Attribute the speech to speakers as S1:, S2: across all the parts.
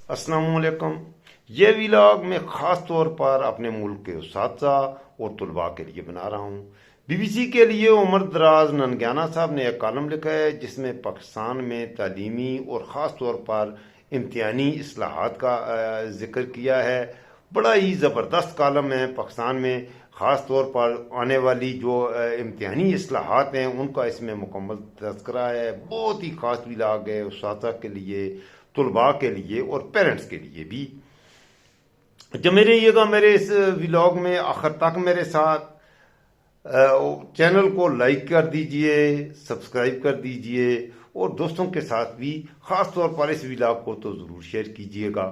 S1: अस्सलाम वालेकुम। ये व्लॉग मैं ख़ास तौर पर अपने मुल्क के उस्ताज़ा और तलबा के लिए बना रहा हूँ। BBC के लिए उमर दराज ननगियाना साहब ने एक कॉलम लिखा है जिसमें पाकिस्तान में तालीमी और ख़ास तौर पर इम्तिहानी इस्लाहात का जिक्र किया है। बड़ा ही ज़बरदस्त कॉलम है। पाकिस्तान में ख़ास तौर पर आने वाली जो इम्तिहानी इस्लाहात हैं उनका इसमें मुकम्मल तज़किरा है। बहुत ही ख़ास व्लॉग है उस्ताज़ा के लिए, तलबा के लिए और पेरेंट्स के लिए भी। जब मेरे इस व्लॉग में आखिर तक मेरे साथ चैनल को लाइक कर दीजिए, सब्सक्राइब कर दीजिए और दोस्तों के साथ भी ख़ास तौर पर इस व्लॉग को तो ज़रूर शेयर कीजिएगा।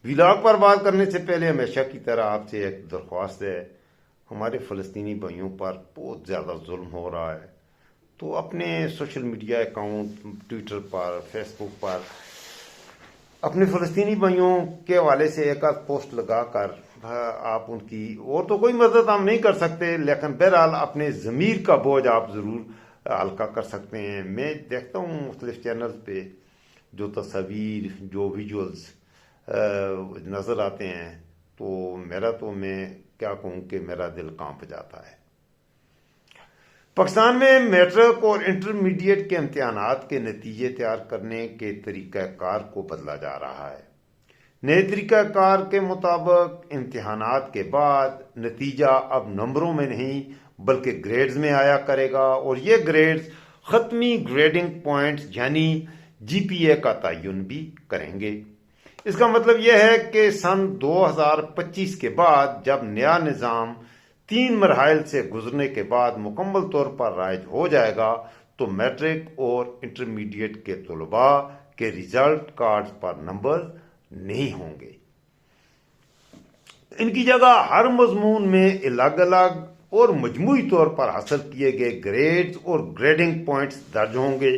S1: व्लॉग पर बात करने से पहले हमेशा की तरह आपसे एक दरख्वास्त है, हमारे फ़लस्तीनी भाइयों पर बहुत ज़्यादा जुल्म हो रहा है, तो अपने सोशल मीडिया अकाउंट ट्विटर पर, फेसबुक पर अपने फ़लस्तीनी भाइयों के हवाले से एक आध पोस्ट लगाकर आप उनकी, और तो कोई मदद हम नहीं कर सकते, लेकिन बहरहाल अपने ज़मीर का बोझ आप ज़रूर हल्का कर सकते हैं। मैं देखता हूँ मुख्तलिफ चैनल्स पे जो तस्वीर, जो विजुअल्स नज़र आते हैं, तो मैं क्या कहूँ कि मेरा दिल कांप जाता है। पाकिस्तान में मैट्रिक और इंटरमीडिएट के इम्तिहानात के नतीजे तैयार करने के तरीक़ाकार को बदला जा रहा है। नए तरीक़ाकार के मुताबिक इम्तिहानात के बाद नतीजा अब नंबरों में नहीं बल्कि ग्रेड्स में आया करेगा और ये ग्रेड्स ख़त्मी ग्रेडिंग पॉइंट्स यानी GPA का तयन भी करेंगे। इसका मतलब यह है कि सन 2025 के बाद जब नया निज़ाम 3 मरहल से गुजरने के बाद मुकम्मल तौर पर राइज हो जाएगा तो मैट्रिक और इंटरमीडिएट के तलबा के रिजल्ट कार्ड पर नंबर नहीं होंगे। इनकी जगह हर मजमून में अलग अलग और मजमूई तौर पर हासिल किए गए ग्रेड्स और ग्रेडिंग पॉइंट्स दर्ज होंगे।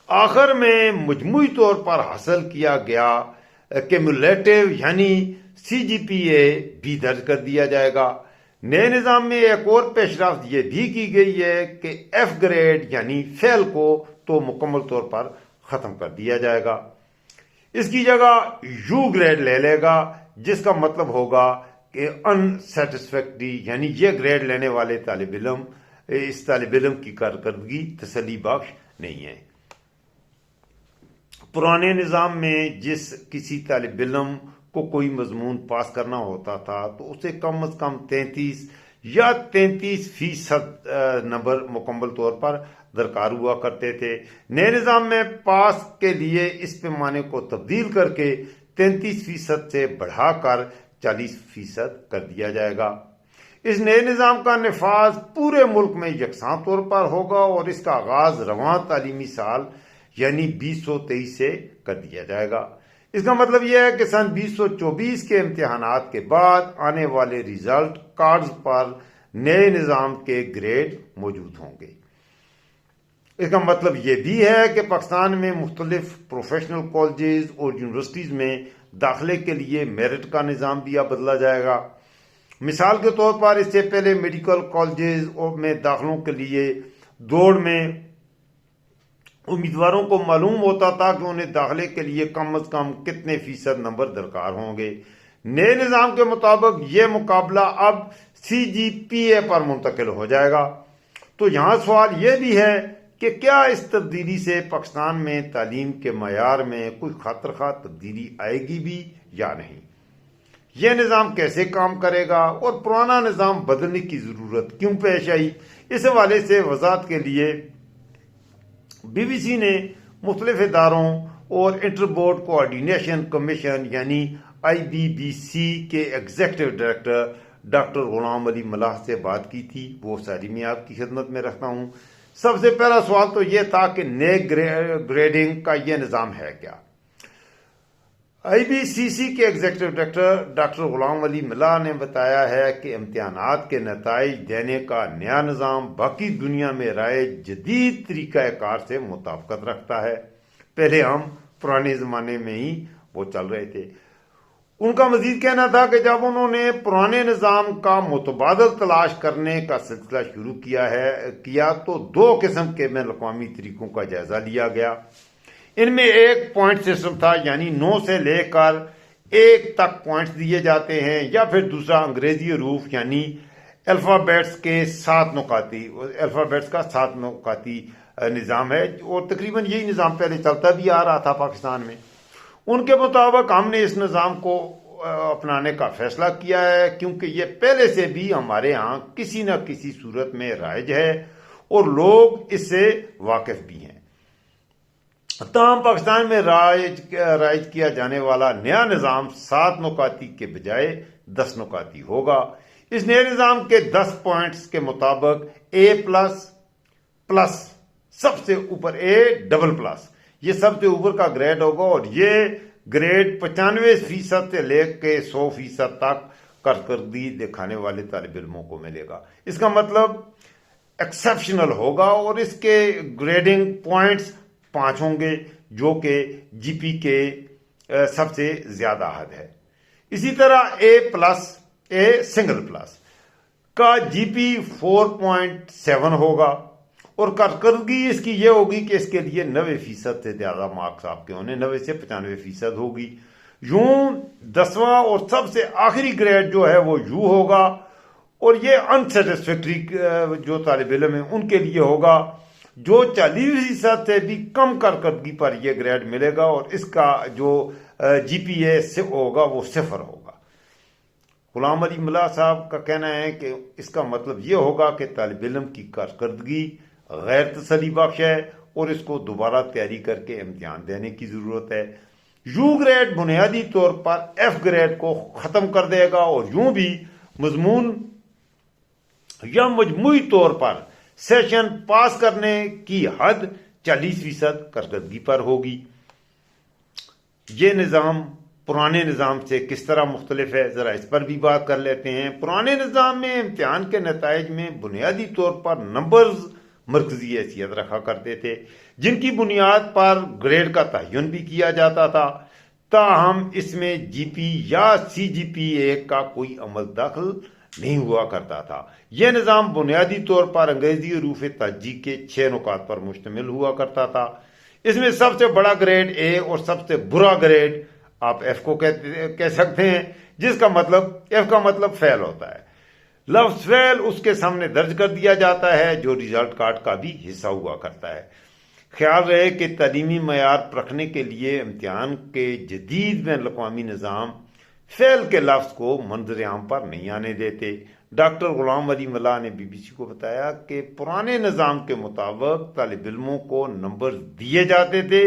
S1: आखिर में मजमूई तौर पर हासिल किया गया क्यूमुलेटिव यानी CGPA भी दर्ज कर दिया जाएगा। नए निज़ाम में एक और पेशरफ्त ये भी की गई है कि F ग्रेड यानी फेल को तो मुकम्मल तौर पर ख़त्म कर दिया जाएगा। इसकी जगह U ग्रेड ले लेगा, जिसका मतलब होगा कि अनसेटिस्फैक्ट्री यानी ये ग्रेड लेने वाले इस तालिब इल्म की कारकर्दगी तसल्ली बख्श नहीं है। पुराने निज़ाम में जिस किसी तालिब इल्म को कोई मजमून पास करना होता था तो उसे कम अज कम 33 या 33% नंबर मुकम्मल तौर पर दरकार हुआ करते थे। नए निज़ाम में पास के लिए इस पैमाने को तब्दील करके 33% से बढ़ाकर 40% कर दिया जाएगा। इस नए निज़ाम का नफाज पूरे मुल्क में यकसां तौर पर होगा और इसका आगाज रवां तालीमी साल यानी 2023 से कर दिया जाएगा। इसका मतलब यह है कि सन 2024 के इम्तिहानात के बाद आने वाले रिजल्ट कार्ड्स पर नए निज़ाम के ग्रेड मौजूद होंगे। इसका मतलब यह भी है कि पाकिस्तान में मुख्तलिफ प्रोफेशनल कॉलेजेस और यूनिवर्सिटीज़ में दाखिले के लिए मेरिट का निज़ाम भी अब बदला जाएगा। मिसाल के तौर पर इससे पहले मेडिकल कॉलेजेस में दाखिलों के लिए दौड़ में उम्मीदवारों को मालूम होता था कि उन्हें दाखिले के लिए कम अज कम कितने फीसद नंबर दरकार होंगे। नए निज़ाम के मुताबिक यह मुकाबला अब CGPA पर मुंतकिल हो जाएगा। तो यहाँ सवाल यह भी है कि क्या इस तब्दीली से पाकिस्तान में तालीम के मयार में कोई खातरखा तब्दीली आएगी भी या नहीं। यह निज़ाम कैसे काम करेगा और पुराना निज़ाम बदलने की ज़रूरत क्यों पेश आई, इस हवाले से वजाहत के लिए BBC ने मुख्तलिफ इदारों और इंटर बोर्ड कोऑर्डिनेशन कमीशन यानी IBBC के executive director doctor Ghulam Ali मल्लाह से बात की थी। वो सारी मैं आपकी खिदमत में रखता हूँ। सबसे पहला सवाल तो यह था कि नए ग्रेडिंग का यह निज़ाम है क्या। IBCC के executive director doctor Ghulam Ali मल्लाह ने बताया है कि इम्तिहानात के नताइज देने का नया निज़ाम बाकी दुनिया में राय जदीद तरीक़ाकार से मुताबिकत रखता है। पहले हम पुराने ज़माने में ही वो चल रहे थे। उनका मजीद कहना था कि जब उन्होंने पुराने निज़ाम का मुतबादल तलाश करने का सिलसिला शुरू किया तो 2 किस्म के बैनुल अक़वामी तरीकों का जायज़ा लिया गया। ان میں ایک پوائنٹ سسٹم تھا، یعنی 9 سے لے کر 1 تک پوائنٹس دیے جاتے ہیں، یا پھر دوسرا انگریزی حروف یعنی الفابیٹس کا 7 نقاطی نظام ہے، اور تقریباً یہی نظام پہلے چلتا بھی آ رہا تھا پاکستان میں۔ ان کے مطابق ہم نے اس نظام کو اپنانے کا فیصلہ کیا ہے، کیونکہ یہ پہلے سے بھی ہمارے ہاں کسی نہ کسی صورت میں رائج ہے اور لوگ اس سے واقف بھی ہیں۔ تاہم پاکستان میں رائج کیا جانے والا نیا نظام 7 نقاطی کے بجائے 10 نقاطی ہوگا۔ اس نئے نظام کے 10 پوائنٹس کے مطابق A++ سب سے اوپر A++، یہ سب سے اوپر کا گریڈ ہوگا، اور یہ گریڈ 95% سے لے کے 100% تک کارکردگی دکھانے والے طالب علموں کو ملے گا۔ اس کا مطلب ایکسیپشنل ہوگا، اور اس کے گریڈنگ پوائنٹس 5 ہوں گے، جو کہ جی پی کے سب سے زیادہ حد ہے۔ اسی طرح A++ کا جی پی 4.7 ہوگا، اور کارکردگی اس کی یہ ہوگی کہ اس کے لیے 90% سے زیادہ مارکس آپ کے ہونے، 90 سے 95% ہوگی۔ یوں 10واں اور سب سے آخری گریڈ جو ہے وہ یو ہوگا، اور یہ انسیٹسفیکٹری جو طالب علم ہیں ان کے لیے ہوگا، جو 40% سے بھی کم کارکردگی پر یہ گریڈ ملے گا، اور اس کا جو جی پی اے ہوگا وہ 0 ہوگا۔ غلام علی ملا صاحب کا کہنا ہے کہ اس کا مطلب یہ ہوگا کہ طالب علم کی کارکردگی غیر تسلی بخش ہے، اور اس کو دوبارہ تیاری کر کے امتحان دینے کی ضرورت ہے۔ یو گریڈ بنیادی طور پر ایف گریڈ کو ختم کر دے گا، اور یوں بھی مضمون یا مجموعی طور پر سیشن پاس کرنے کی حد 40% کارکردگی پر ہوگی۔ یہ نظام پرانے نظام سے کس طرح مختلف ہے، ذرا اس پر بھی بات کر لیتے ہیں۔ پرانے نظام میں امتحان کے نتائج میں بنیادی طور پر نمبرز مرکزی حیثیت رکھا کرتے تھے، جن کی بنیاد پر گریڈ کا تعین بھی کیا جاتا تھا، تاہم اس میں جی پی یا سی جی پی اے کا کوئی عمل دخل نہیں ہوا کرتا تھا۔ یہ نظام بنیادی طور پر انگریزی حروف تہجی کے 6 نکات پر مشتمل ہوا کرتا تھا۔ اس میں سب سے بڑا گریڈ اے اور سب سے برا گریڈ آپ ایف کو کہہ سکتے ہیں، جس کا مطلب ایف کا مطلب فیل ہوتا ہے۔ لفظ فیل اس کے سامنے درج کر دیا جاتا ہے، جو ریزلٹ کارڈ کا بھی حصہ ہوا کرتا ہے۔ خیال رہے کہ تعلیمی معیار پرکھنے کے لیے امتحان کے جدید بین الاقوامی نظام فیل کے لفظ کو منظر عام پر نہیں آنے دیتے۔ ڈاکٹر غلام علی ملا نے بی بی سی کو بتایا کہ پرانے نظام کے مطابق طالب علموں کو نمبر دیے جاتے تھے،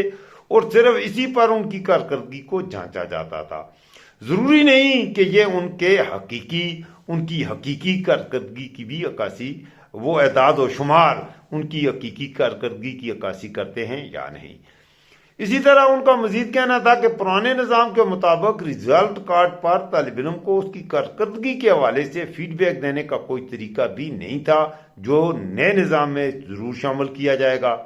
S1: اور صرف اسی پر ان کی کارکردگی کو جانچا جاتا تھا۔ ضروری نہیں کہ یہ ان کی حقیقی کارکردگی کی بھی عکاسی، وہ اعداد و شمار ان کی حقیقی کارکردگی کی عکاسی کرتے ہیں یا نہیں۔ اسی طرح ان کا مزید کہنا تھا کہ پرانے نظام کے مطابق ریزلٹ کارڈ پر طالب علم کو اس کی کارکردگی کے حوالے سے فیڈ بیک دینے کا کوئی طریقہ بھی نہیں تھا، جو نئے نظام میں ضرور شامل کیا جائے گا۔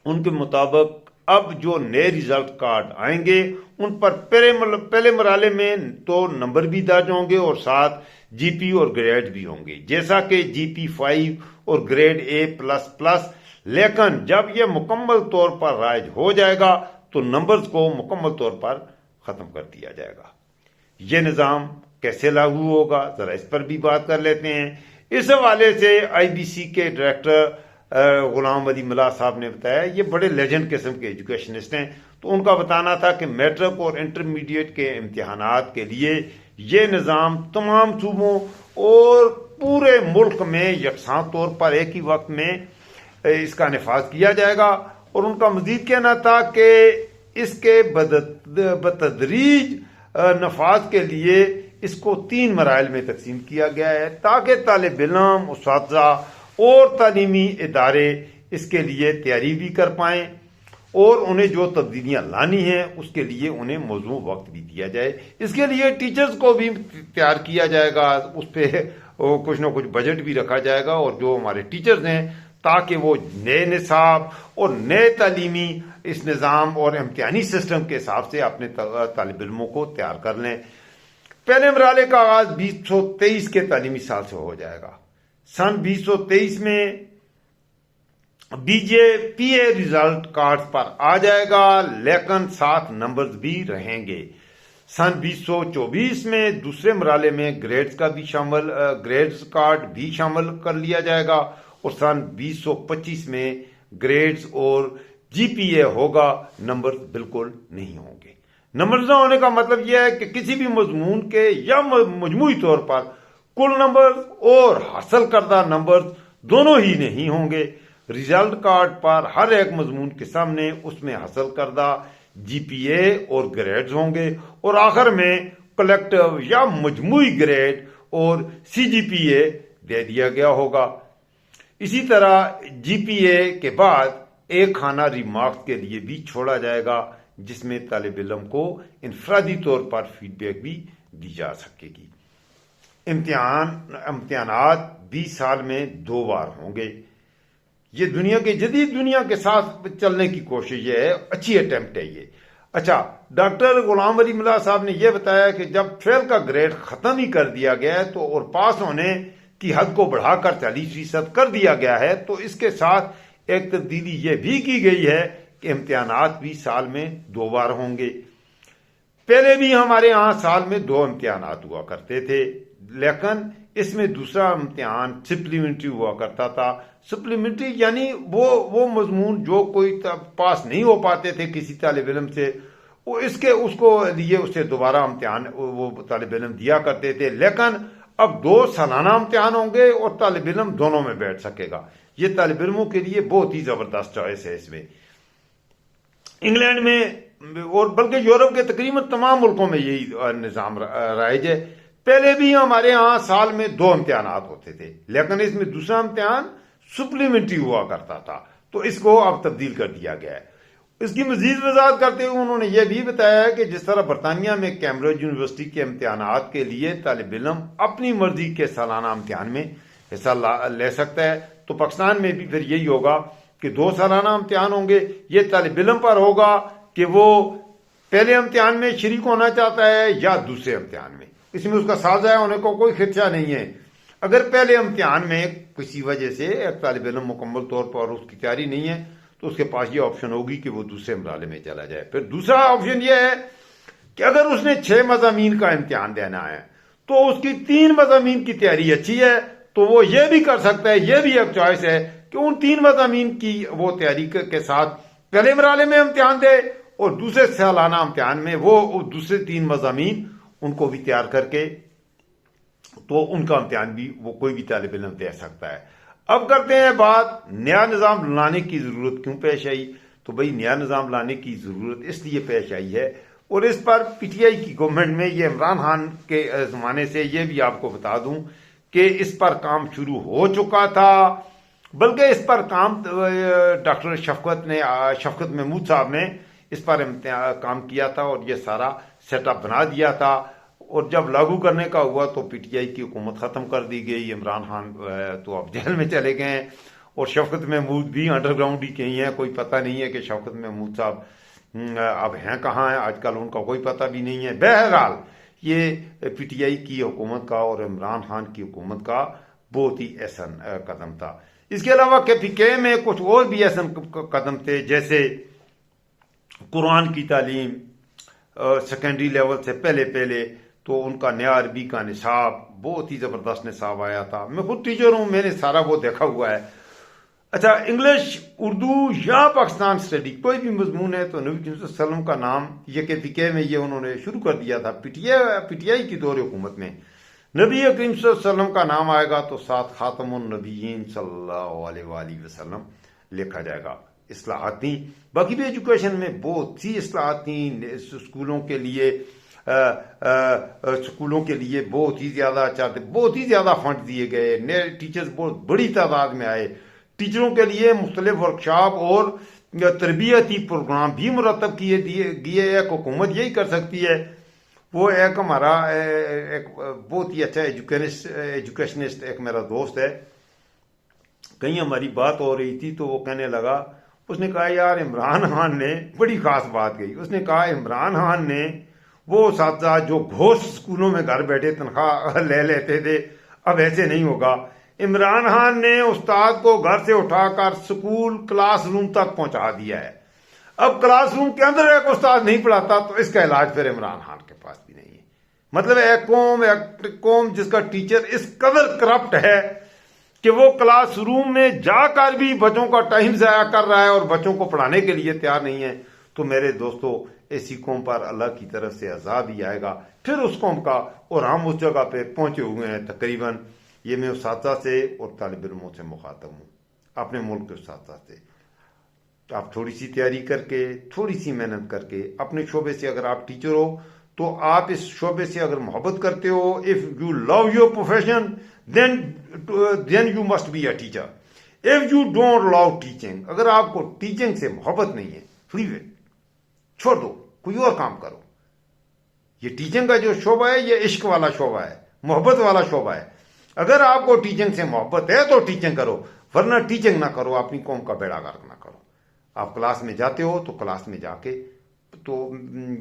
S1: ان کے مطابق اب جو نئے ریزلٹ کارڈ آئیں گے ان پر پہلے مرحلے میں تو نمبر بھی درج ہوں گے، اور ساتھ جی پی اور گریڈ بھی ہوں گے، جیسا کہ جی پی 5 اور گریڈ A++، لیکن جب یہ مکمل طور پر رائج ہو جائے گا تو نمبرز کو مکمل طور پر ختم کر دیا جائے گا۔ یہ نظام کیسے لاگو ہوگا، ذرا اس پر بھی بات کر لیتے ہیں۔ اس حوالے سے آئی بی سی کے ڈائریکٹر غلام علی ملا صاحب نے بتایا، یہ بڑے لیجنڈ قسم کے ایجوکیشنسٹ ہیں، تو ان کا بتانا تھا کہ میٹرک اور انٹرمیڈیٹ کے امتحانات کے لیے یہ نظام تمام صوبوں اور پورے ملک میں یکساں طور پر ایک ہی وقت میں اس کا نفاذ کیا جائے گا۔ اور ان کا مزید کہنا تھا کہ اس کے بتدریج نفاذ کے لیے اس کو 3 مراحل میں تقسیم کیا گیا ہے، تاکہ طالب علم، اساتذہ اور تعلیمی ادارے اس کے لیے تیاری بھی کر پائیں، اور انہیں جو تبدیلیاں لانی ہیں اس کے لیے انہیں موزوں وقت بھی دیا جائے۔ اس کے لیے ٹیچرز کو بھی تیار کیا جائے گا، اس پہ کچھ نہ کچھ بجٹ بھی رکھا جائے گا، اور جو ہمارے ٹیچرز ہیں تاکہ وہ نئے نصاب اور نئے تعلیمی اس نظام اور امتحانی سسٹم کے حساب سے اپنے طالب علموں کو تیار کر لیں۔ پہلے مرحلے کا آغاز 2023 کے تعلیمی سال سے ہو جائے گا۔ سن 2023 میں बी जे पी ए रिजल्ट कार्ड पर आ जाएगा, लेकिन 7 नंबर्स भी रहेंगे। सन 2024 में दूसरे मरहले में ग्रेड्स कार्ड भी शामिल कर लिया जाएगा और सन 2025 में ग्रेड्स और जीपीए होगा, नंबर बिल्कुल नहीं होंगे। नंबर न होने का मतलब यह है कि किसी भी मजमून के या मजमूई तौर पर कुल नंबर और हासिल करदा नंबर दोनों ही नहीं होंगे। रिजल्ट कार्ड पर हर एक मजमून के सामने उसमें हासिल करदा जीपीए और ग्रेड्स होंगे और आखिर में कलेक्टिव या मजमूई ग्रेड और सीजीपीए दे दिया गया होगा। इसी तरह जीपीए के बाद एक खाना रिमार्क्स के लिए भी छोड़ा जाएगा, जिसमें तालिब इल्म को इनफरादी तौर पर फीडबैक भी दी जा सकेगी। इम्तिहानात 20 साल में 2 बार होंगे। ये जदीद दुनिया के साथ चलने की कोशिश है, अच्छी अटेम्प्ट है ये। अच्छा, डॉक्टर गुलाम अली मुल्ला साहब ने यह बताया कि जब फेल का ग्रेड खत्म ही कर दिया गया है तो और पास होने की हद को बढ़ाकर 40% कर दिया गया है, तो इसके साथ एक तब्दीली यह भी की गई है कि इम्तिहानात भी साल में 2 बार होंगे। पहले भी हमारे यहाँ साल में 2 इम्तिहानात हुआ करते थे, लेकिन इसमें दूसरा इम्तिहान सप्लीमेंट्री हुआ करता था। सप्लीमेंट्री यानी वो मजमून जो कोई पास नहीं हो पाते थे किसी तालिब इल्म से, वो उसको लिए उससे दोबारा इम्तिहान वो तालिब इल्म दिया करते थे। लेकिन अब 2 सालाना इम्तिहान होंगे और तालिब इल्म दोनों में बैठ सकेगा। ये तालिब इल्मों के लिए बहुत ही जबरदस्त चॉइस है। इसमें इंग्लैंड में और बल्कि यूरोप के तकरीबन तमाम मुल्कों में यही निज़ाम राइज है। पहले भी हमारे यहाँ साल में 2 इम्तिहानात होते थे, लेकिन इसमें दूसरा इम्तिहान सप्लीमेंट्री हुआ करता था, तो इसको अब तब्दील कर दिया गया है। इसकी मजीद वजाहत करते हुए उन्होंने यह भी बताया है कि जिस तरह बरतानिया में कैम्ब्रिज यूनिवर्सिटी के इम्तिहानात के लिए तालिब इल्म अपनी मर्जी के सालाना इम्तिहान में हिस्सा ले सकता है, तो पाकिस्तान में भी फिर यही होगा कि 2 सालाना इम्तिहान होंगे। ये तालिब इल्म पर होगा कि वो पहले इम्तिहान में शरीक होना चाहता है या दूसरे इम्तिहान में। इसमें उसका साथ ज़ाया होने को कोई खदशा नहीं है। अगर पहले इम्तिहान में किसी वजह से एक तालिब इल्म मुकम्मल तौर पर उसकी तैयारी नहीं है, तो उसके पास ये ऑप्शन होगी कि वो दूसरे मरहले में चला जाए। फिर दूसरा ऑप्शन ये है कि अगर उसने 6 मज़ामीन का इम्तिहान देना है तो उसकी 3 मज़ामीन की तैयारी अच्छी है, तो वो ये भी कर सकता है, ये भी एक चॉइस है कि उन 3 मज़ामीन की वो तैयारी के साथ पहले मरहले में इम्तिहान दे और दूसरे सालाना इम्तिहान में वो दूसरे 3 मज़ामीन उनको भी तैयार करके तो उनका इम्तिहान भी वो कोई भी तालिब इल्म दे सकता है। अब करते हैं बात नया निज़ाम लाने की ज़रूरत क्यों पेश आई। तो भाई नया निज़ाम लाने की ज़रूरत इसलिए पेश आई है, और इस पर पीटीआई की गवर्नमेंट में ये इमरान खान के ज़माने से ये भी आपको बता दूं कि इस पर काम शुरू हो चुका था, बल्कि इस पर काम डॉक्टर शफकत महमूद साहब ने इस पर काम किया था और ये सारा सेटअप बना दिया था। और जब लागू करने का हुआ तो पीटीआई की हुकूमत ख़त्म कर दी गई। इमरान खान तो अब जेल में चले गए हैं और शफकत महमूद भी अंडरग्राउंड ही कहीं है। कोई पता नहीं है कि शफकत महमूद साहब अब हैं कहाँ हैं, आजकल उनका कोई पता भी नहीं है। बहरहाल ये पीटीआई की हुकूमत का और इमरान खान की हुकूमत का बहुत ही अहसन कदम था। इसके अलावा केपीके में कुछ और भी अहसन कदम थे, जैसे कुरान की तालीम सेकेंडरी लेवल से पहले तो उनका नया अरबी का निसाब बहुत ही ज़बरदस्त निसाब आया था। मैं खुद टीचर हूँ, मैंने सारा वो देखा हुआ है। अच्छा, इंग्लिश, उर्दू या पाकिस्तान स्टडी कोई भी मजमून है तो नबी करीम सल्लल्लाहु अलैहि वसल्लम का नाम ये केपीके में ये उन्होंने शुरू कर दिया था। पीटीआई की दौर हुकूमत में नबी करीम सल्लल्लाहु अलैहि वसल्लम का नाम आएगा तो साथ खातमुन नबीयीन सल्लल्लाहु अलैहि वसल्लम लिखा जाएगा। इस्लाहात थी, बाकी भी एजुकेशन में बहुत सी इस्लाहात थी। स्कूलों के लिए बहुत ही ज़्यादा फंड दिए गए, नए टीचर्स बहुत बड़ी तादाद में आए। टीचरों के लिए मुख्तलिफ वर्कशॉप और तरबियती प्रोग्राम भी मुरतब किए गए। एक हुकूमत यही कर सकती है। वो एक हमारा एक बहुत ही अच्छा एजुकेशनिस्ट एक मेरा दोस्त है, कहीं हमारी बात हो रही थी तो वो कहने लगा, उसने कहा यार इमरान खान ने बड़ी खास बात कही। उसने कहा इमरान खान ने वो साथ जो घोष स्कूलों में घर बैठे तनख्वाह ले लेते थे, अब ऐसे नहीं होगा عمران خان نے استاد کو گھر سے اٹھا کر سکول کلاس روم تک پہنچا دیا ہے. اب کلاس روم کے اندر ایک استاد نہیں پڑھاتا تو اس کا علاج پھر عمران خان کے پاس بھی نہیں ہے. مطلب ایک قوم جس کا ٹیچر اس قدر کرپٹ ہے کہ وہ کلاس روم میں جا کر بھی بچوں کا ٹائم ضائع کر رہا ہے اور بچوں کو پڑھانے کے لیے تیار نہیں ہے، تو میرے دوستو ایسی قوم پر اللہ کی طرف سے عذاب ہی آئے گا پھر اس قوم کا. اور ہم اس جگہ پہ پہنچے ہوئے ہیں تقریباً. یہ میں اساتذہ سے اور طالب علموں سے مخاطب ہوں، اپنے ملک کے اساتذہ سے. آپ تھوڑی سی تیاری کر کے، تھوڑی سی محنت کر کے اپنے شعبے سے، اگر آپ ٹیچر ہو تو آپ اس شعبے سے اگر محبت کرتے ہو، if you love your profession then you must be a teacher. If you don't love teaching، اگر آپ کو ٹیچنگ سے محبت نہیں ہے، leave it، چھوڑ دو، کوئی اور کام کرو. یہ ٹیچنگ کا جو شعبہ ہے یہ عشق والا شعبہ ہے، محبت والا شعبہ ہے. اگر آپ کو ٹیچنگ سے محبت ہے تو ٹیچنگ کرو، ورنہ ٹیچنگ نہ کرو، اپنی قوم کا بیڑا غرق نہ کرو. آپ کلاس میں جاتے ہو تو کلاس میں جا کے، تو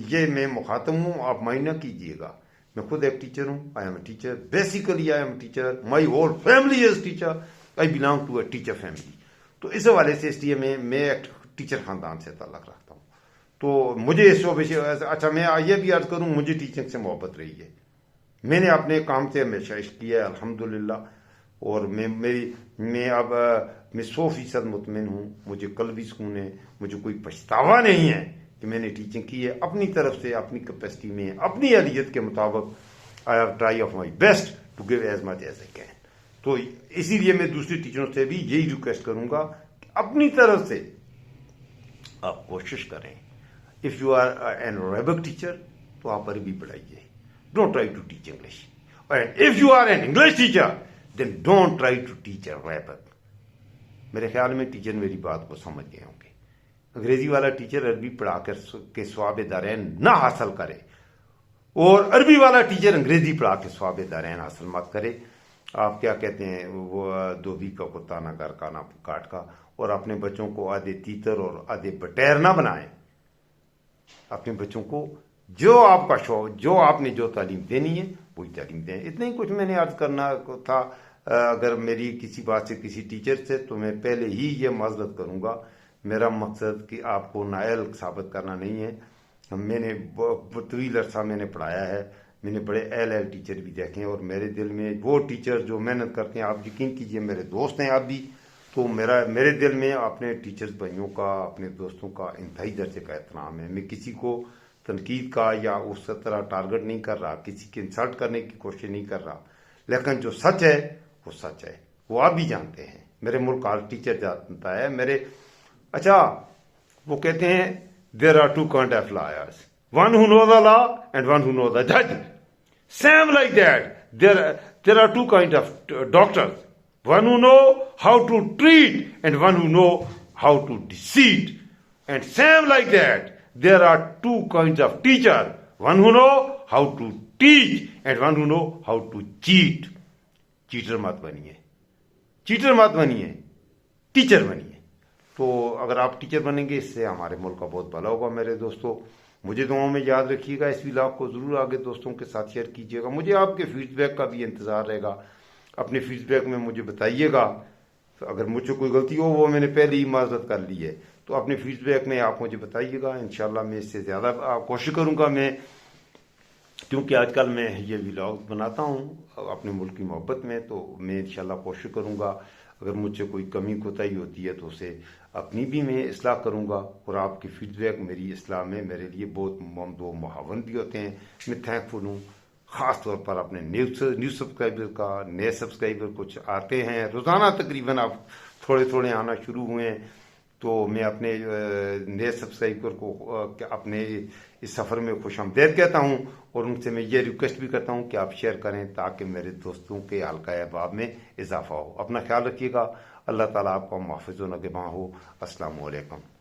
S1: یہ میں مخاطب ہوں، آپ مائنڈ نہ کیجیے گا. میں خود ایک ٹیچر ہوں. I am a teacher, basically I am a teacher, my whole family is teacher, I belong to a teacher family. تو اس حوالے سے اس لیے میں ایک ٹیچر خاندان سے تعلق رکھتا ہوں. تو مجھے اس شعبے سے اچھا، میں یہ بھی عرض کروں، مجھے ٹیچنگ سے محبت رہی ہے. میں نے اپنے کام سے ہمیشہ عشق کیا ہے الحمدللہ. اور میں اب 100% مطمئن ہوں، مجھے قلبی سکون ہے، مجھے کوئی پچھتاوا نہیں ہے کہ میں نے ٹیچنگ کی ہے اپنی طرف سے، اپنی کیپیسٹی میں، اپنی اہلیت کے مطابق. I have try of my best to give as much as I can. تو اسی لیے میں دوسرے ٹیچروں سے بھی یہی ریکویسٹ کروں گا کہ اپنی طرف سے آپ کوشش کریں. If you are an Arabic teacher تو آپ عربی پڑھائیے، don't try to teach English. And if you are an English teacher then don't try to teach Arabic. میرے خیال میں ٹیچر میری بات کو سمجھ گئے ہوں گے. انگریزی والا ٹیچر عربی پڑھا کر کے ثواب دارین نہ حاصل کرے، اور عربی والا ٹیچر انگریزی پڑھا کے ثواب دارین حاصل مت کرے. آپ کیا کہتے ہیں، وہ دھوبی کا کتا نہ گھر کا نہ کاٹ کا. اور اپنے بچوں کو آدھے تیتر اور آدھے بٹیر نہ بنائیں. اپنے بچوں کو جو آپ کا شوق، جو آپ نے جو تعلیم دینی ہے وہی تعلیم دیں. اتنا ہی کچھ میں نے عرض کرنا تھا. اگر میری کسی بات سے کسی ٹیچر سے، تو میں پہلے ہی یہ معذرت کروں گا. میرا مقصد کہ آپ کو نااہل ثابت کرنا نہیں ہے. میں نے طویل عرصہ میں نے پڑھایا ہے، میں نے بڑے اہل ٹیچر بھی دیکھے ہیں، اور میرے دل میں وہ ٹیچر جو محنت کرتے ہیں، آپ یقین کیجئے میرے دوست ہیں آپ بھی، تو میرے دل میں اپنے ٹیچرز بھائیوں کا، اپنے دوستوں کا انتہائی درجے کا احترام ہے. میں کسی کو تنقید کا یا اس طرح ٹارگٹ نہیں کر رہا، کسی کی انسلٹ کرنے کی کوشش نہیں کر رہا. لیکن جو سچ ہے وہ سچ ہے، وہ آپ بھی جانتے ہیں. میرے ملک کا ٹیچر جانتا ہے. اچھا، وہ کہتے ہیں there are two kind of lawyers, one who knows the law and one who knows the judge. Same like that, there are two kind of doctors, one who know how to treat and one who know how to deceive. And same like that, there are two kinds of teachers, one who know how to teach and one who know how to cheat. Chatter مت بنیے، chatter مت بنیے، teacher بنیے. تو اگر آپ teacher بنیں گے، اس سے ہمارے ملک کا بہت بھلا ہوگا. میرے دوستو، مجھے دعاؤں میں یاد رکھیے گا. اس ولاگ کو ضرور آگے دوستوں کے ساتھ شیئر کیجیے گا. مجھے آپ کے فیڈ بیک کا بھی انتظار رہے گا. اپنے فیڈ بیک میں مجھے بتائیے گا. اگر مجھ سے کوئی غلطی ہو، وہ میں نے پہلے ہی معذرت کر لی ہے، تو اپنے فیڈ بیک میں آپ مجھے بتائیے گا. انشاءاللہ میں اس سے زیادہ کوشش کروں گا. کیونکہ آج کل میں یہ ولاگ بناتا ہوں اپنے ملک کی محبت میں، تو میں انشاءاللہ کوشش کروں گا. اگر مجھ سے کوئی کمی کوتاہی ہوتی ہے تو اسے اپنی بھی میں اصلاح کروں گا. اور آپ کی فیڈ بیک میری اصلاح میں میرے لیے بہت دو معاون بھی ہوتے ہیں. میں تھینکفل ہوں، خاص طور پر اپنے نیو سبسکرائبر کا. نئے سبسکرائبر کچھ آتے ہیں روزانہ، تقریباً آپ تھوڑے آنا شروع ہوئے ہیں. تو میں اپنے نئے سبسکرائبر کو اپنے اس سفر میں خوش آمدید کہتا ہوں، اور ان سے میں یہ ریکویسٹ بھی کرتا ہوں کہ آپ شیئر کریں تاکہ میرے دوستوں کے حلقہ احباب میں اضافہ ہو. اپنا خیال رکھیے گا. اللہ تعالیٰ آپ کا محافظ و نگہباں ہو. السلام علیکم.